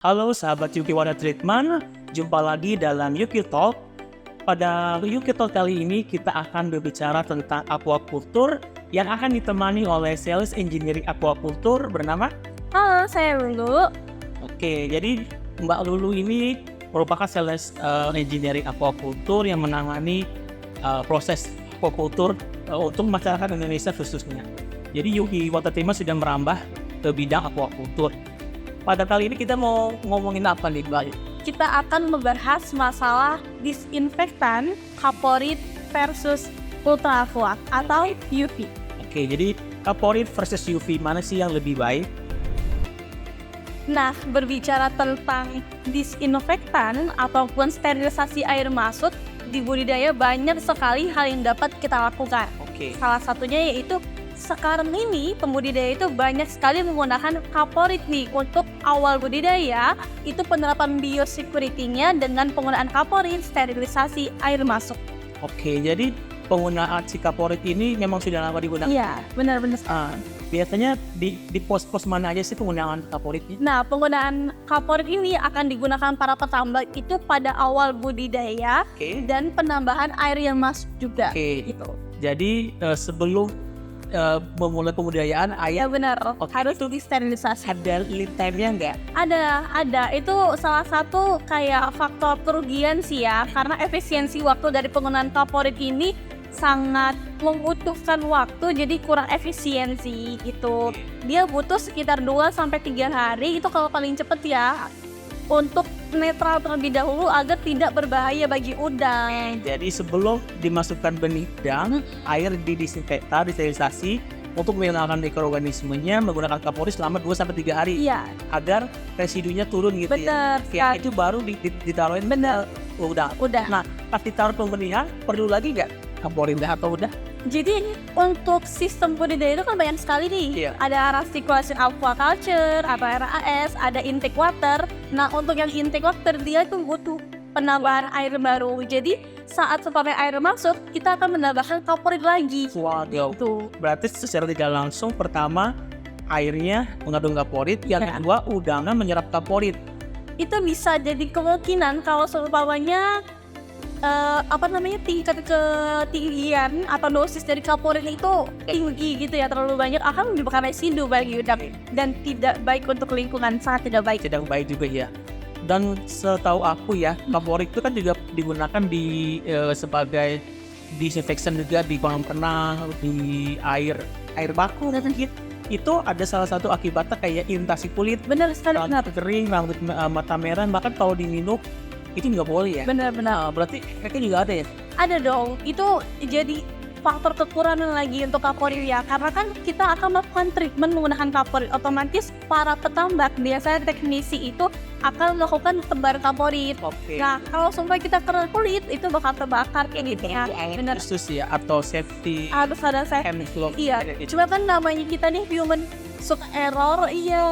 Halo sahabat Yuki Water Treatment, jumpa lagi dalam Yuki Talk. Pada Yuki Talk kali ini kita akan berbicara tentang aquaculture yang akan ditemani oleh sales engineering aquaculture bernama. Halo, saya Lulu. Oke, jadi Mbak Lulu ini merupakan sales engineering aquaculture yang menangani proses aquaculture untuk masyarakat Indonesia khususnya. Jadi Yuki Water Treatment sudah merambah ke bidang aquaculture. Pada kali ini kita mau ngomongin apa nih, Mbak? Kita akan membahas masalah disinfektan kaporit versus ultra aqua atau UV. Oke, jadi kaporit versus UV, mana sih yang lebih baik? Nah, berbicara tentang disinfektan ataupun sterilisasi air masuk di budidaya, banyak sekali hal yang dapat kita lakukan. Oke. Salah satunya yaitu sekarang ini pembudidaya itu banyak sekali menggunakan kaporit nih. Untuk awal budidaya itu penerapan biosecurity-nya dengan penggunaan kaporit, sterilisasi air masuk. Oke, jadi penggunaan si kaporit ini memang sudah lama digunakan. Iya, benar-benar. Biasanya di pos-pos mana aja sih penggunaan kaporitnya? Nah, penggunaan kaporit ini akan digunakan para petambak itu pada awal budidaya. Oke. Dan penambahan air yang masuk juga. Oke. Gitu. Jadi sebelum memulai pembudidayaan Ya ayam benar, Oke, harus itu disterilisasi. ada lead time-nya nggak? Ada. Itu salah satu kayak faktor kerugian sih ya, karena efisiensi waktu dari penggunaan kaporit ini sangat membutuhkan waktu, jadi kurang efisiensi gitu. Dia butuh sekitar 2-3 hari, itu kalau paling cepet ya, untuk netral terlebih dahulu agar tidak berbahaya bagi udang. Jadi sebelum dimasukkan benih udang, air didisinfektan, disterilisasi untuk menghilangkan mikroorganismenya menggunakan kaporit selama 2-3 hari Iya, agar residunya turun gitu bener. ya. Itu baru ditaruhin Bener. udang. Udah. Nah, pas ditaruh pembenihan perlu lagi nggak kaporit atau udah? Jadi untuk sistem budidaya itu kan banyak sekali nih. Iya. Ada recirculation aquaculture atau RAS, ada intake water. Nah, untuk yang intake water dia tuh butuh penambahan air baru. Jadi saat supaya air masuk, kita akan menambahkan kaporit lagi. Waduh. Tuh. Berarti secara tidak langsung pertama airnya mengandung kaporit, yang Ya. kedua udangnya menyerap kaporit. Itu bisa jadi kemungkinan kalau seumpamanya tingkat ketinggian atau dosis dari kaporit itu tinggi gitu ya, terlalu banyak akan menyebabkan residu bagi udang dan tidak baik untuk lingkungan, sangat tidak baik. Tidak baik juga ya. Dan setahu aku ya, kaporit itu kan juga digunakan di sebagai disinfektan juga di kolam renang, di air baku dan gitu. Itu ada salah satu akibatnya kayak iritasi kulit, Benar sekali, benar. rambut kering, rambut mata merah, bahkan kalau diminum itu nggak boleh ya. Benar. Berarti efeknya juga ada ya. Ada dong, itu jadi faktor kekurangan lagi untuk kaporit ya, karena kan kita akan melakukan treatment menggunakan kaporit, otomatis para petambak biasanya teknisi itu akan melakukan tebar kaporit. Oke. Nah, kalau sampai kita kena kulit itu bakal terbakar kayak gitu ya. Benar. Khusus ya, atau safety Harus ada saya. hand glove. Iya, cuma kan namanya kita nih human suka error, iya.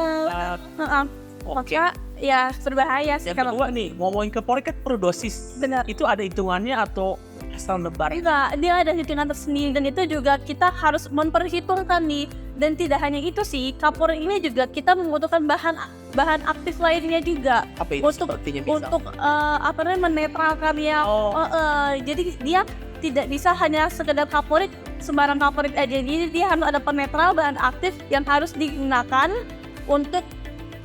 Heeh. Oke. Maka ya berbahaya sih Yang kalau kedua nih, ngomongin kaporit kan per dosis. benar. Itu ada hitungannya atau asal nebar? Enggak, dia ada hitungan tersendiri dan itu juga kita harus memperhitungkan nih. Dan tidak hanya itu sih, kaporit ini juga kita membutuhkan bahan aktif lainnya juga Apa itu untuk sepertinya bisa? menetralkan ya. Jadi dia tidak bisa hanya sekedar kaporit, sembarang kaporit aja. Jadi dia harus ada penetral bahan aktif yang harus digunakan untuk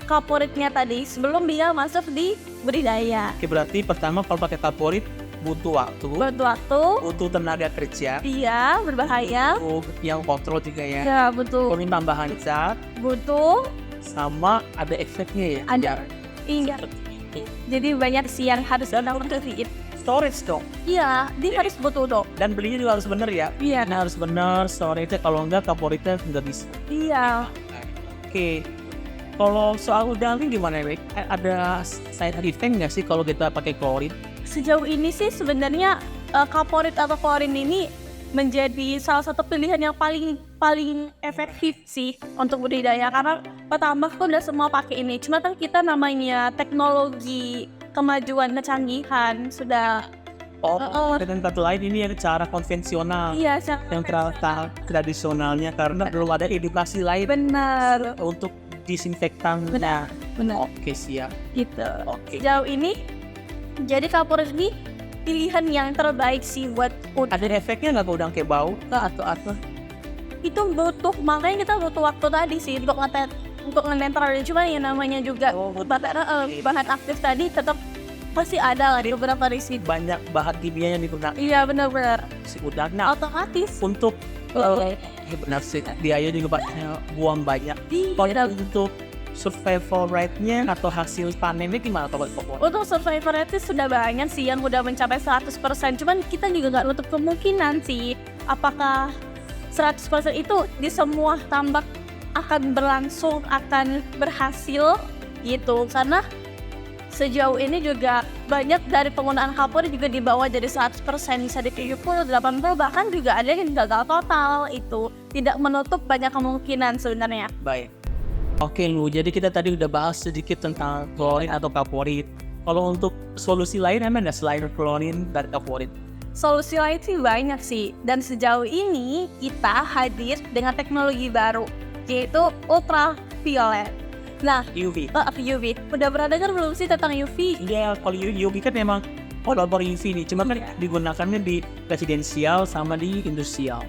kaporitnya tadi sebelum dia masuk di budidaya. Oke, berarti pertama kalau pakai kaporit butuh waktu, Waktu butuh tenaga kerja, dia berbahaya. butuh yang kontrol juga ya. Ya, butuh. Kemudian tambahan zat, Butuh. sama ada efeknya ya. Ada. Iya. Seperti itu. Jadi banyak sih yang harus kita perhatiin. Storage dong. Iya, dia harus butuh dong. Dan belinya juga harus bener ya. Iya. Nah, harus bener storage-nya, kalau enggak kaporitnya nggak bisa. Iya. Oke. Kalau soal udang ini gimana ya, Bek? Ada side effect nggak sih kalau kita pakai klorin? Sejauh ini sih sebenarnya kaporit atau klorin ini menjadi salah satu pilihan yang paling efektif sih untuk budidaya, karena petambak tuh udah semua pakai ini. Cuma kan kita namanya teknologi kemajuan kecanggihan sudah Dengan kata lain ini yang cara konvensional, iya yang tradisionalnya, karena belum ada edukasi lain benar. untuk disinfektan. Benar. Oke, siap. Gitu. Oke. Sejauh ini, jadi Vaporite ini pilihan yang terbaik sih buat udang. Ada efeknya nggak ke udang kayak bau kah atau apa? Itu makanya kita butuh waktu tadi sih untuk ngenetralin. Cuma yang namanya juga bahan aktif tadi tetap pasti ada lah di beberapa risiko. Banyak bahan kimia yang digunakan Iya benar-benar. si udang. Nah, Otomatis. untuk ya benar sih, dia juga buang banyak. Kalau untuk survival rate-nya atau hasil panennya gimana kalau Vaporite? Untuk survivor rate sudah banyak sih yang udah mencapai 100%. Cuman kita juga nggak nutup kemungkinan sih apakah 100% itu di semua tambak akan berlangsung, akan berhasil gitu. Karena sejauh ini juga banyak dari penggunaan Vaporite juga dibawa jadi 100%, bisa di 70, 80, bahkan juga ada yang gagal total. Itu tidak menutup banyak kemungkinan sebenarnya. Baik. Oke Lu, jadi kita tadi udah bahas sedikit tentang klorin atau Vaporite. Kalau untuk solusi lain emang nggak selain klorin dan Vaporite? Solusi lain sih banyak sih, dan sejauh ini kita hadir dengan teknologi baru, yaitu ultraviolet. Nah, UV. UV. Udah pernah dengar belum sih tentang UV? Ya, kalau UV kan memang labor UV nih, cuma kan digunakannya di residensial sama di industrial.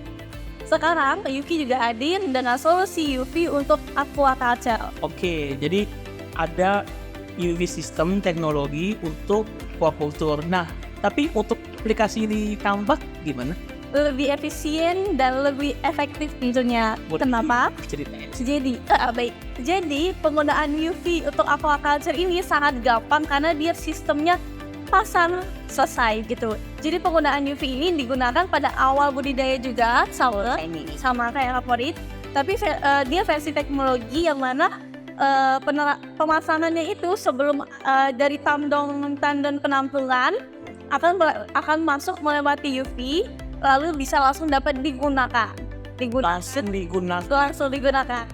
Sekarang UV juga hadir dengan solusi UV untuk aquaculture. Oke, jadi ada UV sistem teknologi untuk aquaculture. Nah, tapi untuk aplikasi di tambak gimana? Lebih efisien dan lebih efektif tentunya. Kenapa? Ceritanya. Jadi penggunaan UV untuk aquaculture ini sangat gampang karena dia sistemnya pasang selesai gitu. Jadi penggunaan UV ini digunakan pada awal budidaya juga sama kayak Vaporite, tapi dia versi teknologi yang mana pemasangannya itu sebelum dari tandon penampungan akan masuk melewati UV, lalu bisa langsung dapat digunakan. Langsung digunakan.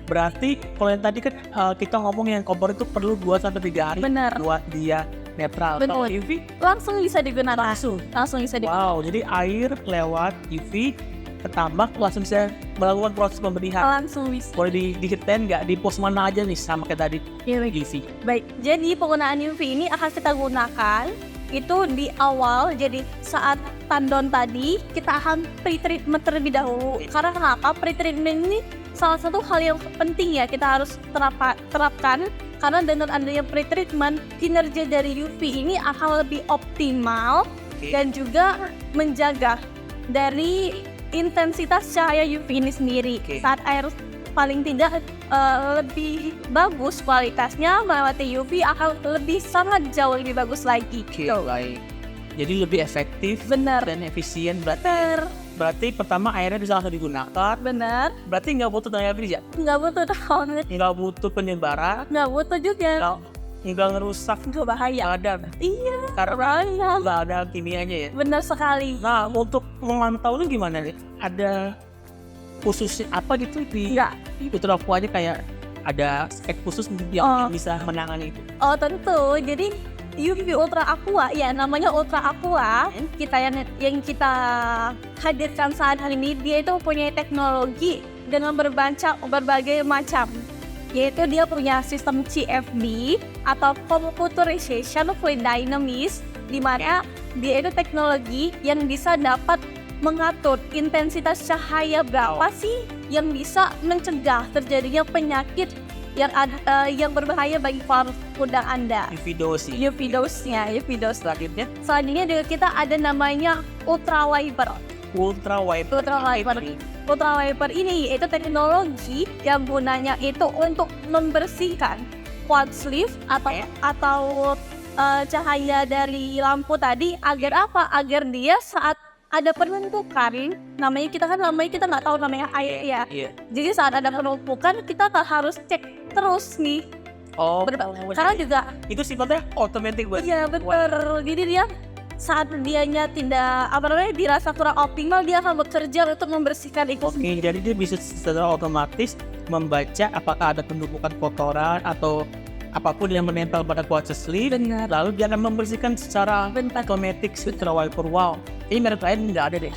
Berarti kalau yang tadi kan kita ngomong yang kompor itu perlu 2-3 hari. Benar. Buat dia netral. Betul. Kalau UV Langsung bisa digunakan. langsung. Bisa digunakan. Wow, jadi air lewat UV ke tambak langsung bisa melakukan proses pemberihan. Langsung bisa. Boleh diceritain nggak di pos mana aja nih sama kayak tadi UV? Baik, jadi penggunaan UV ini akan kita gunakan itu di awal. Jadi saat tandon tadi kita akan pre-treatment terlebih dahulu. Karena kenapa? Pre-treatment ini salah satu hal yang penting ya kita harus terapkan. Karena dengan adanya pre-treatment, kinerja dari UV ini akan lebih optimal dan juga menjaga dari intensitas cahaya UV ini sendiri. Saat air paling tidak lebih bagus kualitasnya, melewati UV akan sangat jauh lebih bagus lagi. Baik. Jadi lebih efektif Bener. dan efisien. Berarti pertama airnya bisa langsung digunakan. Bener. Berarti nggak butuh tenaga kerja, Nggak butuh tahun, nggak butuh penyebaran, nggak butuh juga. nggak ngerusak Nggak bahaya. badan. Iya. Karena Bahaya. nggak ada kimianya ya. Bener sekali. Nah, untuk memantau ini gimana nih? Ada khususnya apa gitu di Nggak. Ultra Aqua aja kayak ada spek khusus yang bisa menangani itu? Oh tentu. Jadi UV Ultra Aqua, ya namanya Ultra Aqua, kita yang kita hadirkan saat hari ini, dia itu punya teknologi dengan berbagai macam, yaitu dia punya sistem CFD atau Computerization Fluid Dynamics, di mana dia itu teknologi yang bisa dapat mengatur intensitas cahaya berapa sih yang bisa mencegah terjadinya penyakit yang berbahaya bagi udang Anda. UV dose. UV dose-nya. Selanjutnya Selanjutnya juga kita ada namanya Ultra Wiper. Ultra Wiper ini yaitu teknologi yang gunanya itu untuk membersihkan quartz leaf atau cahaya dari lampu tadi agar apa? Agar dia saat ada penumpukan, namanya kita nggak tahu namanya air ya. Jadi saat ada penumpukan kita harus cek terus nih. Karena juga itu sifatnya otomatis buat. iya betul. Jadi dia saat dianya dirasa kurang optimal, dia akan bekerja untuk membersihkan itu. Oke, jadi dia bisa secara otomatis membaca apakah ada penumpukan kotoran atau apapun yang menempel pada quartz leaf. Benar. Lalu dia akan membersihkan secara otomatis Ultra Wiper. Wow, ini merek lain nggak ada deh.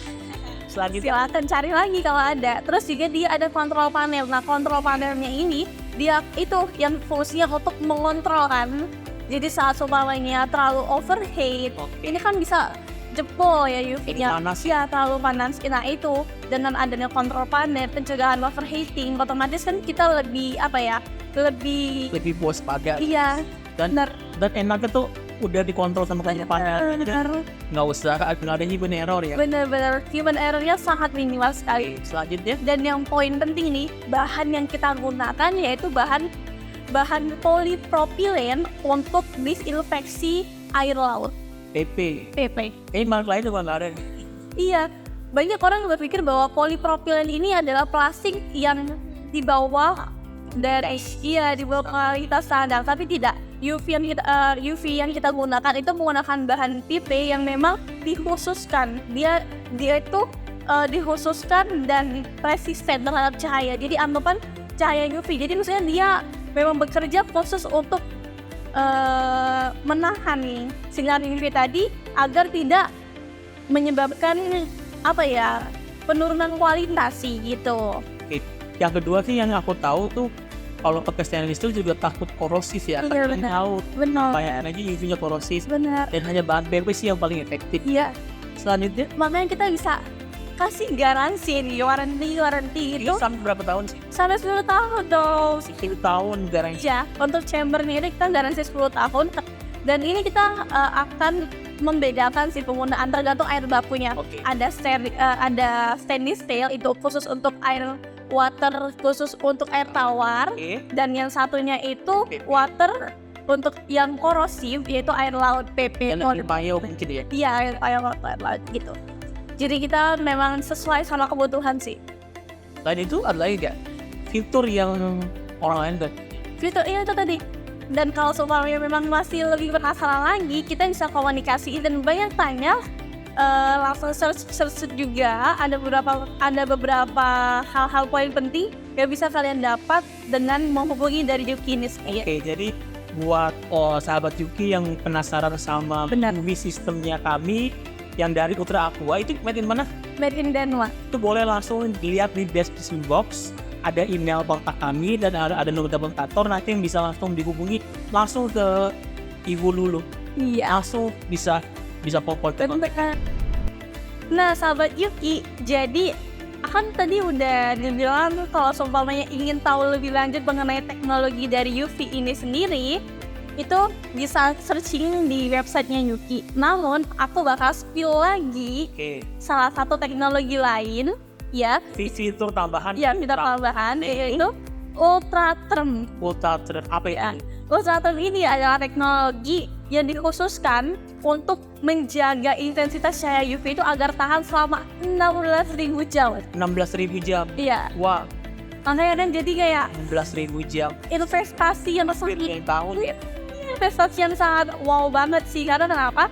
Selanjutnya Silakan cari lagi kalau ada. Terus juga dia ada kontrol panel. Nah, kontrol panelnya ini dia itu yang fungsinya untuk mengontrol kan. Jadi saat umpamanya terlalu overheat, ini kan bisa jebol ya UV-nya. Panas. Ya, terlalu panas. Nah itu, dengan adanya kontrol panel, pencegahan overheating, otomatis kan kita lebih Lebih waspada. iya, Dan benar. dan enaknya tuh udah dikontrol sama kayak panel. Benar. Nggak usah ada human error ya. Benar-benar human error-nya sangat minimal sekali. Selanjutnya Dan yang poin penting nih, bahan yang kita gunakan yaitu bahan polipropilen untuk disinfeksi air laut, PP. PP. Mark lain juga nggak ada. Iya, banyak orang berpikir bahwa polipropilen ini adalah plastik yang di bawah kualitas standar, tapi tidak. UV yang kita gunakan itu menggunakan bahan PP yang memang dikhususkan. Dia itu dikhususkan dan resisten terhadap cahaya. Jadi anggapan cahaya UV. Jadi maksudnya dia memang bekerja khusus untuk menahan sinar UV tadi agar tidak menyebabkan penurunan kualitas sih gitu. Oke. Yang kedua sih yang aku tahu tuh kalau pakai stainless steel juga takut korosif ya. Iya, Takut benar. laut. Benar. Kayak energi UV-nya korosif. Benar. Dan hanya bahan PP sih yang paling efektif. Iya. Selanjutnya Makanya kita bisa kasih garansi nih, warranty ini itu sampai berapa tahun sih? sampai 10 tahun dong. 10 tahun garansi. Ya, untuk chamber ini kita garansi 10 tahun dan ini kita akan membedakan si penggunaan tergantung air bakunya. Oke. Ada stainless steel itu khusus untuk air water, khusus untuk air tawar, Oke. dan yang satunya itu PP. water untuk yang korosif yaitu air laut PP. Yang payo mungkin ya. Iya, air laut gitu. Jadi kita memang sesuai sama kebutuhan sih. Selain itu ada lagi nggak fitur yang orang lain kan? Fitur ini itu tadi. Dan kalau seumpamanya memang masih lebih penasaran lagi, kita bisa komunikasi dan banyak tanya, langsung search juga. Ada beberapa hal-hal poin penting yang bisa kalian dapat dengan menghubungi dari Yuki ini sendiri. Oke, jadi buat sahabat Yuki yang penasaran sama Benar. UV sistemnya kami yang dari Ultra Aqua itu made in mana? Made in Denmark. Itu boleh langsung dilihat di description box. Ada email kontak kami dan ada nomor telepon kantor, nanti yang bisa langsung dihubungi langsung ke Ibu Lulu. Iya. Langsung bisa pop-up. Benar. Nah, sahabat Yuki, jadi kan tadi udah dibilang kalau seumpamanya ingin tahu lebih lanjut mengenai teknologi dari UV ini sendiri, itu bisa searching di websitenya Yuki. Namun, aku bakal spill lagi Oke. salah satu teknologi lain, ya, Fitur tambahan. yang kita tambahan, yaitu Ultratherm. Ultratherm apa ya? Ultratherm ini adalah teknologi yang dikhususkan untuk menjaga intensitas cahaya UV itu agar tahan selama 16.000 jam. 16.000 jam. Iya, Wah, makanya kan jadi kayak 16.000 jam. investasi yang Hampir sangat 2 tahun. investasi yang sangat wow banget sih. Karena kenapa?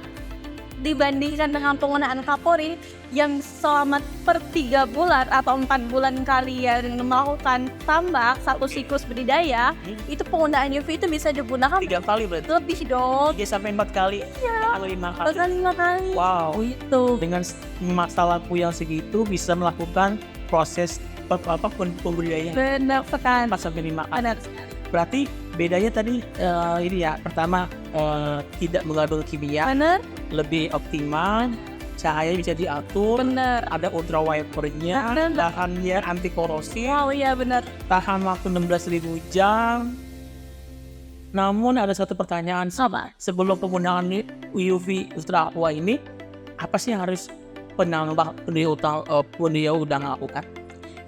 Dibandingkan dengan penggunaan kapori yang selama per 3 bulan atau 4 bulan kalian melakukan tambak satu siklus budidaya, itu penggunaan UV itu bisa digunakan 3 kali berarti. lebih dong. 3-4 kali. Atau 5 kali. Bahkan 5 kali. Wow. Itu. Dengan masa lampu yang segitu bisa melakukan proses pembudidayaan Benar sekali. 4-5 kali. Benar. Berarti bedanya tadi ini ya, pertama tidak mengandung kimia, Benar. lebih optimal, cahaya bisa diatur, Benar. ada ultravioletnya, Benar. tahannya anti korosif, Wow, iya benar. tahan waktu 16.000 jam. Namun ada satu pertanyaan, Apa? sebelum penggunaan UV Ultra Aqua ini, apa sih yang harus penambah pendia udah lakukan?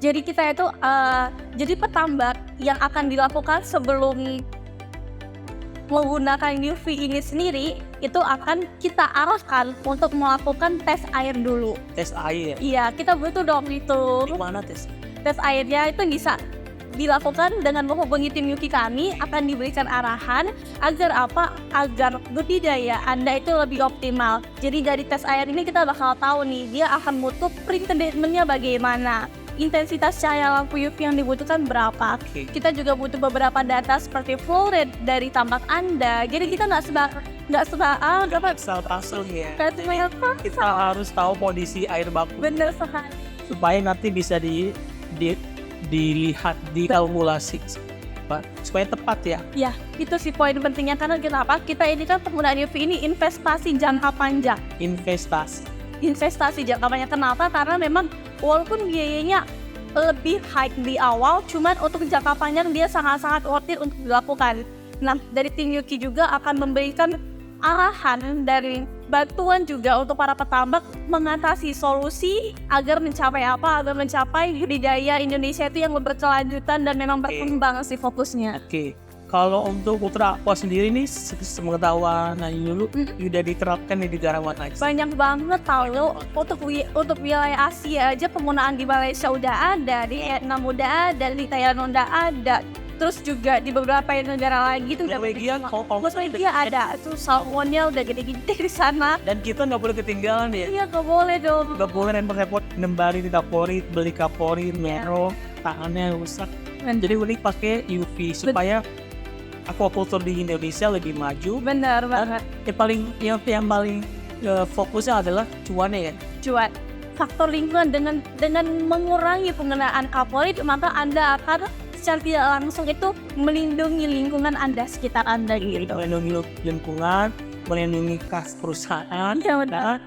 Jadi kita itu jadi petambak yang akan dilakukan sebelum menggunakan UV ini sendiri itu akan kita arahkan untuk melakukan tes air dulu. Tes air. Iya, kita butuh dong itu. Di mana tes? Tes airnya itu bisa dilakukan dengan menghubungi tim Yuki kami, akan diberikan arahan agar apa? Agar budidaya Anda itu lebih optimal. Jadi dari tes air ini kita bakal tahu nih, dia akan butuh treatment-nya bagaimana. Intensitas cahaya lampu UV yang dibutuhkan berapa. Oke. Kita juga butuh beberapa data seperti flow rate dari tambak Anda. Jadi kita nggak Pasal ya. sebagai Kita harus tahu kondisi air baku bener sekali. supaya nanti bisa dilihat, dikalkulasi. supaya tepat ya. Ya, itu sih poin pentingnya, karena kenapa? Kita ini kan penggunaan UV ini investasi jangka panjang. Investasi jangka panjang. Kenapa? Karena memang walaupun biayanya lebih high di awal, cuman untuk jangka panjang dia sangat-sangat worth it untuk dilakukan. Nah, dari tim Yuki juga akan memberikan arahan dari bantuan juga untuk para petambak mengatasi solusi agar mencapai apa? Agar mencapai budidaya Indonesia itu yang berkelanjutan dan memang berkembang sih fokusnya. Oke. Kalau untuk Ultra Aqua sendiri nih, sepengetahuan dulu udah diterapkan di negara mana aja? Banyak banget tahu, untuk wilayah Asia aja penggunaan di Malaysia udah ada, di Vietnam udah ada, di Thailand udah ada, terus juga di beberapa negara lagi tuh Norwegia ada, tuh salmonnya udah gede-gede di sana. Dan kita nggak boleh ketinggalan ya. Iya, nggak boleh dong. Nggak boleh repot-repot nembari di kaporit, beli kaporit, mero, tangannya rusak. Jadi boleh pakai UV supaya aquaculture di Indonesia lebih maju. Benar banget. Yang paling fokusnya adalah cuannya ya. Cuan. Faktor lingkungan, dengan mengurangi penggunaan kaporit, maka Anda akan secara tidak langsung itu melindungi lingkungan Anda, sekitar Anda gitu. Melindungi lingkungan, melindungi kas perusahaan, Iya, benar.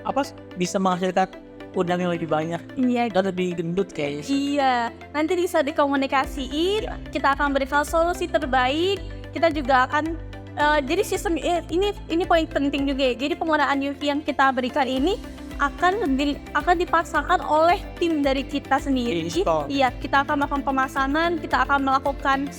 dan bisa menghasilkan udang yang lebih banyak Iya. dan lebih gendut kayaknya. Iya, nanti bisa dikomunikasiin, kita akan berikan solusi terbaik. Kita juga akan jadi sistem ini poin penting juga ya. Jadi penggunaan UV yang kita berikan ini akan dipaksakan oleh tim dari kita sendiri. Install. Iya, kita akan melakukan pemasanan, kita akan melakukan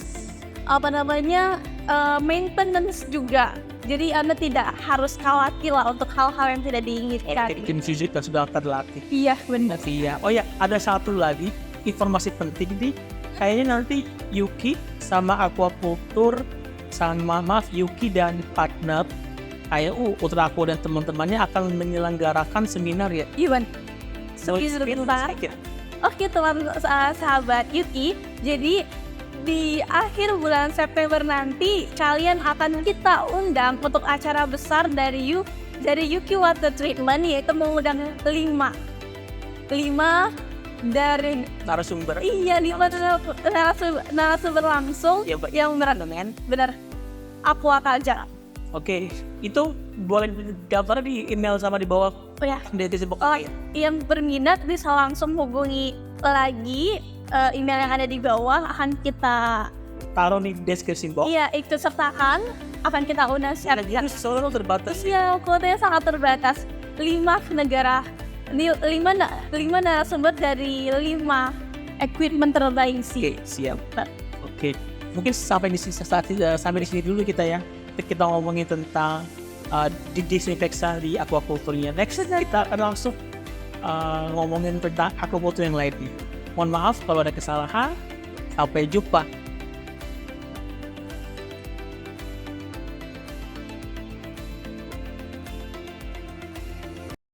maintenance juga. Jadi Anda tidak harus khawatir lah untuk hal-hal yang tidak diinginkan. Tim fisik dan sudah terlatih. Iya, benar. Iya. Oh ya, ada satu lagi informasi penting nih. Kayaknya nanti Yuki sama Aquaculture Yuki dan partner kayak Ultra Aqua dan teman-temannya akan menyelenggarakan seminar ya. Iwan, sebentar. Oke teman sahabat Yuki, jadi di akhir bulan September nanti kalian akan kita undang untuk acara besar dari Yuki Water Treatment, yaitu mengundang 5 dari narasumber. Iya, 5 narasumber langsung Ya, yang benar aquaculture. Oke, itu boleh daftar di email sama di bawah Ya. deskripsi box. Yang berminat bisa langsung hubungi lagi email yang ada di bawah, akan kita Taruh di deskripsi box. Iya, ikut sertakan, akan kita undang siapa. Dan selalu terbatas. Iya, kuotanya sangat terbatas. 5 negara, 5 narasumber dari 5 equipment terbaik sih. Oke, siap. Oke, mungkin sampai di sini dulu kita ya. Kita ngomongin tentang disinfeksi di aquaculture-nya. Next kita akan langsung ngomongin tentang aquaculture yang lainnya. Mohon maaf kalau ada kesalahan. Sampai jumpa.